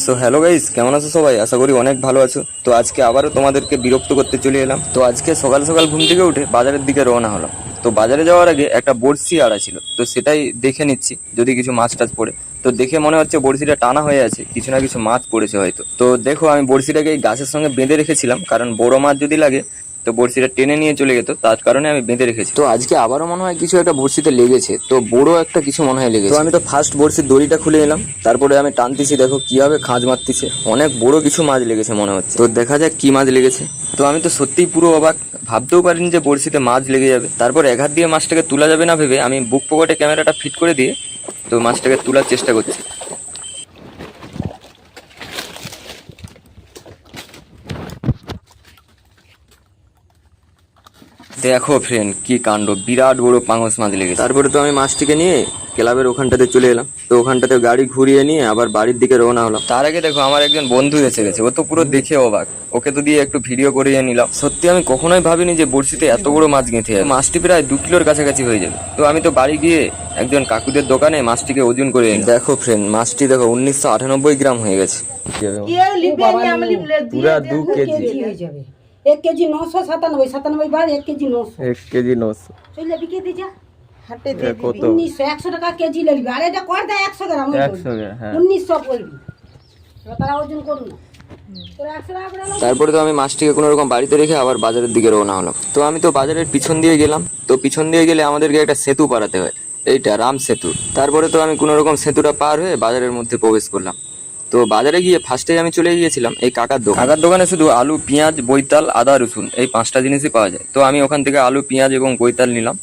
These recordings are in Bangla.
সো হ্যালো গাইস, কেমন আছো সবাই? আশা করি অনেক ভালো আছো। তো আজকে আবারও তোমাদেরকে বিরক্ত করতে চলে এলাম। তো আজকে সকাল সকাল ঘুম থেকে উঠে বাজারের দিকে রওনা হলাম। তো বাজারে যাওয়ার আগে একটা বড়শি আড়া ছিল, তো সেটাই দেখে নিচ্ছি যদি কিছু মাছ টাছ পড়ে। তো দেখে মনে হচ্ছে বড়শিটা টানা হয়ে আছে, কিছু না কিছু মাছ পড়েছে হয়তো। তো দেখো, আমি বড়শিটাকে এই গাছের সঙ্গে বেঁধে রেখেছিলাম, কারণ বড় মাছ যদি লাগে তো বড়শিটা টেনে নিয়ে চলে যেত, তার কারণে আমি বেঁধে রেখেছি। তো আজকে আবারও মনে হয় কিছু একটা বড়শিতে লেগেছে, তো বড় একটা কিছু মনে হয় লেগেছে। তো আমি তো ফার্স্ট বড়শির দড়িটা খুলে নিলাম, তারপরে আমি টানতেছি, দেখো কিভাবে খাঁজ মারতেছে। অনেক বড় কিছু মাছ লেগেছে মনে হচ্ছে। তো দেখা যাক কি মাছ লেগেছে। তো আমি তো সত্যিই পুরো অবাক, ভাবতেও পারিনি যে বড়শিতে মাছ লেগে যাবে। তারপর এক হাত দিয়ে মাছটাকে তোলা যাবে না ভেবে আমি বুক পকেটে ক্যামেরাটা ফিট করে দিয়ে তো মাছটাকে তোলার চেষ্টা করছি। দেখো ফ্রেন্ড, কি কাণ্ড, বিরাট বড় পাঙস মাছ লেগেছে। তারপরে তো আমি মাছটিকে নিয়ে ক্লাবের ওখানটাতে চলে এলাম। তো ওখানটাতে গাড়ি ঘুরিয়ে নিয়ে আবার বাড়ির দিকে রওনা হলাম। তার আগে দেখো, আমার একজন বন্ধু এসে গেছে, ও তো পুরো দেখে অবাক। ওকে তো দিয়ে একটু ভিডিও করিয়ে নিলাম। সত্যি আমি কখনোই ভাবিনি যে বড়শিতে এত বড় মাছ গেঁথে যাবে। মাছটি প্রায় 2 কিলোর কাছাকাছি হয়ে যাবে। তো আমি তো বাড়ি গিয়ে একজন কাকুদের দোকানে মাছটিকে ওজন করে এলাম। দেখো ফ্রেন্ড, মাছটি দেখো 1998 গ্রাম হয়ে গেছে। পুরা 2 কেজি। 1 কেজি 997, 97 বার 1 কেজি 900। 1 কেজি 900। চলে বিকে দি যা হাটে দে কত? 1900, 100 টাকা কেজি লাগবে। আর এটা কর দে 100 গ্রাম। 100 গ্রাম, হ্যাঁ। 1900 পড়বি। তারা ওজন করুন না। তোরা 100 টাকা করে নাও। তারপরে তো আমি মাছটিকে কোনো রকম বাড়িতে রেখে আবার বাজারের দিকে রওনা হলাম। তো আমি তো বাজারের পিছন দিয়ে গেলাম। তো পিছন দিয়ে গেলে আমাদেরকে একটা সেতু পারাতে হয়, এইটা রাম সেতু। তারপরে তো আমি কোনো রকম সেতুটা পার হয়ে বাজারের মধ্যে প্রবেশ করলাম। তো বাজারে গিয়ে ফার্স্টে আমি চলে গিয়েছিলাম এই কাকার দোকানে শুধু আলু, পেঁয়াজ, বৈতাল, আদা, রসুন এই 5টা জিনিসই পাওয়া যায়। তো আমি ওখান থেকে আলু, পেঁয়াজ এবং বৈতাল নিলাম।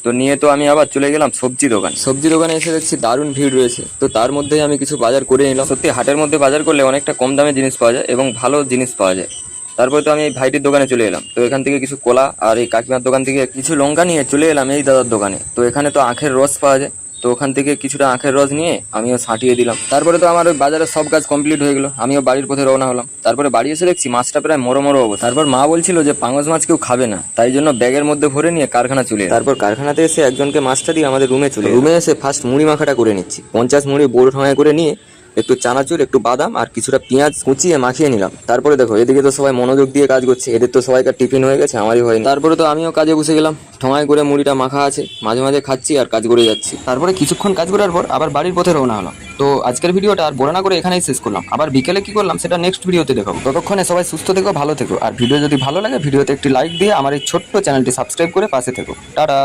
তো নিয়ে তো আমি আবার চলে গেলাম সবজি দোকানে এসে দেখছি দারুণ ভিড় রয়েছে। তো তার মধ্যেই আমি কিছু বাজার করে নিলাম। সত্যি হাটের মধ্যে বাজার করলে অনেকটা কম দামে জিনিস পাওয়া যায় এবং ভালো জিনিস পাওয়া যায়। তারপরে তো আমি এই ভাইটির দোকানে চলে এলাম। তো এখান থেকে কিছু কলা আর এই কাকিমার দোকান থেকে কিছু লঙ্কা নিয়ে চলে এলাম এই দাদার দোকানে। তো এখানে তো আখের রস পাওয়া যায়। তো ওখান থেকে কিছুটা আখের রস নিয়ে আমিও ছাটিয়ে দিলাম। তারপরে তো আমার ওই বাজারের সব কাজ কমপ্লিট হয়ে গেল, আমিও বাড়ির পথে রওনা হলাম। তারপরে বাড়ি এসে দেখছি মাছটা প্রায় মরো অবস্থা। তারপর মা বলছিল যে পাঙস মাছ কেউ খাবে না, তাই জন্য ব্যাগের মধ্যে ভরে নিয়ে কারখানা চলে এলাম। তারপর কারখানাতে এসে একজনকে মাছটা দিয়ে আমাদের রুমে এসে ফার্স্ট মুড়ি মাখাটা করে নিচ্ছি। 50 মুড়ি বড় ঠোঙায় করে নিয়ে একটু চানাচুর, একটু বাদাম আর কিছুটা পেঁয়াজ কুচিয়ে মাখিয়ে নিলাম। তারপরে দেখো, এদিকে তো সবাই মনোযোগ দিয়ে কাজ করছে, এদের তো সবাইকার টিফিন হয়ে গেছে, আমারই হয়নি। তারপরে তো আমিও কাজে বসে গেলাম। ঠোঙায় করে মুড়িটা মাখা আছে, মাঝে মাঝে খাচ্ছি আর কাজ করে যাচ্ছি। তারপরে কিছুক্ষণ কাজ করার পর আবার বাড়ির পথে রওনা হলাম। তো আজকের ভিডিওটা আর বড় না করে এখানেই শেষ করলাম। আবার বিকেলে কি করলাম সেটা নেক্সট ভিডিওতে দেখাবো। ততক্ষণে সবাই সুস্থ থেকো, ভালো থেকো। আর ভিডিও যদি ভালো লাগে ভিডিওতে একটি লাইক দিয়ে আমার এই ছোট্ট চ্যানেলটি সাবস্ক্রাইব করে পাশে থেকো। টাটা।